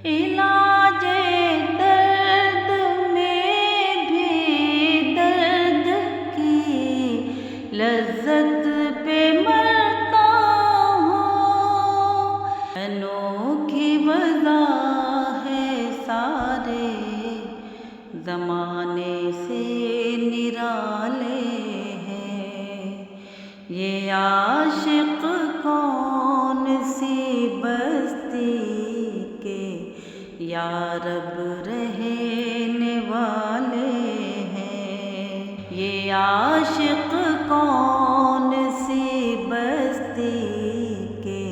علاج درد میں بھی درد کی لذت پہ مرتا ہوں، انوکھی وجہ ہے سارے زمانے سے نرالے ہیں، یہ عاشق کون سی بستی کے یا رب رہنے والے ہیں، یہ عاشق کون سی بستی کے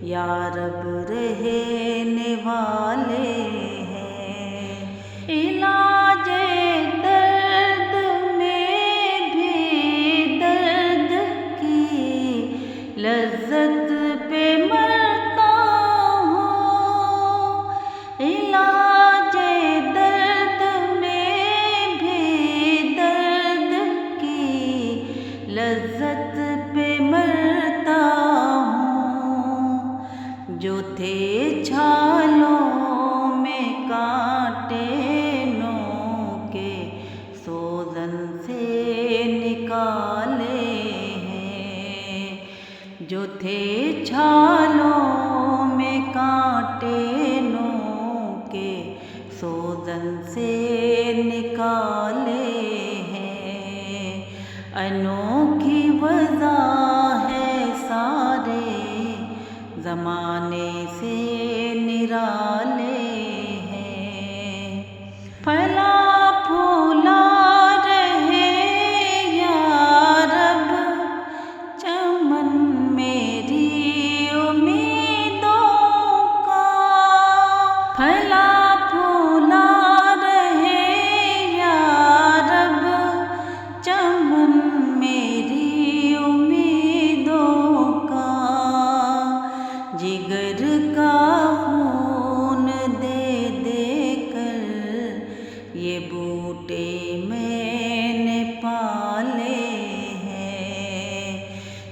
یا رب رہنے والے ہیں، علاج درد میں بھی درد کی لذت پہ مرتا ہوں، علاج درد میں بھی درد کی لذت پہ مرتا ہوں، جو تھے چھالوں میں کانٹے نوں کے سوزن سے نکالے ہیں، جو تھے چھالوں میں کانٹے نوں کے سوزن سے نکالے ہیں، انوکھی وجہ ہے سارے زمانے سے نرالے ہیں، پھلا پھولا رہے یا رب چمن میری امیدوں کا، پھلا پھولا رہے یا رب چمن میری امیدوں کا، جگر کا خون دے دے کر یہ بوٹے میں نے پالے ہیں،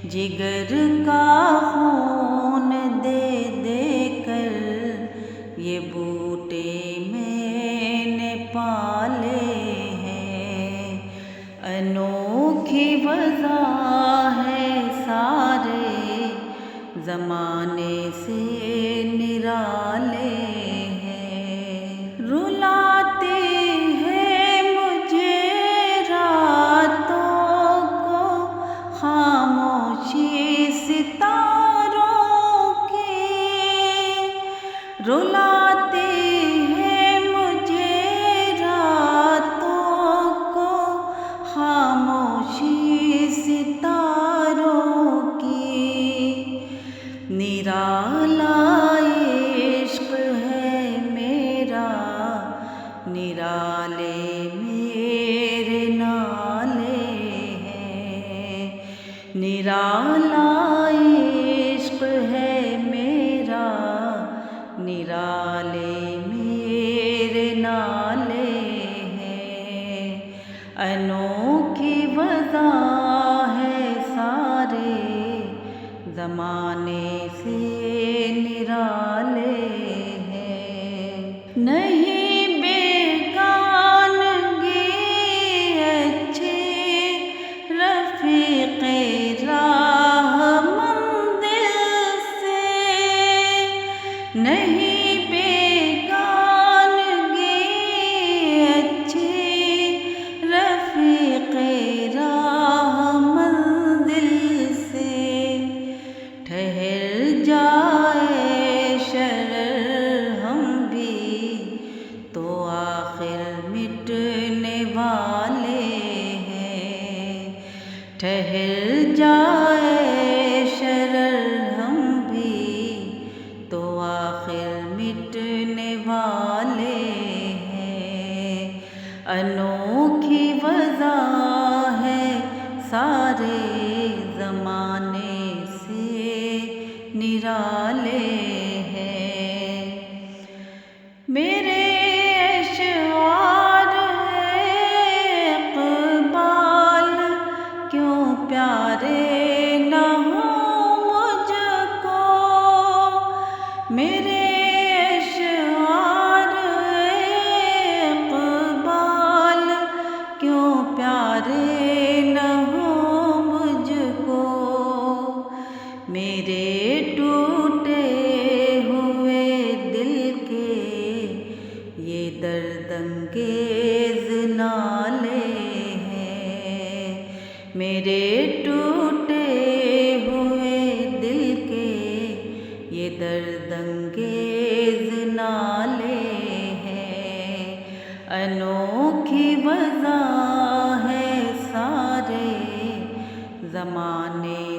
جگر کا خون دے دے کر یہ بوٹے میں نے پالے ہیں، انوکھی وجہ ہے سارے زمانے سے نرالے ہیں، رلاتے ہیں مجھے راتوں کو خاموشی ستاروں کی، رلاتے ہیں مجھے راتوں کو خاموشی ستاروں کی، نرالا عشق ہے میرا نرالے میرے نالے ہیں، نرالا عشق ہے میرا نرالے میرے نالے ہیں، انوکھی وجہ ہے سارے زمانے سے نرالے ہیں، نہیں بیگانگی اچھی رفیق راہ منزل سے، نہیں بیگانگی اچھی رفیق راہ منزل سے، ٹھہر جائے شرر ہم بھی تو آخر مٹنے والے ہیں، ٹھہر جائے شرر ہم بھی تو آخر مٹنے والے ہیں، انوکھی وجہ ہے سارے زمانے سے نرالے ہیں، میرے اشعار ہے اقبال کیوں پیارے نہ ہوں مجھ کو، میرے اشعار یہ درد انگیز نالے ہیں، انوکھی وضع ہے سارے زمانے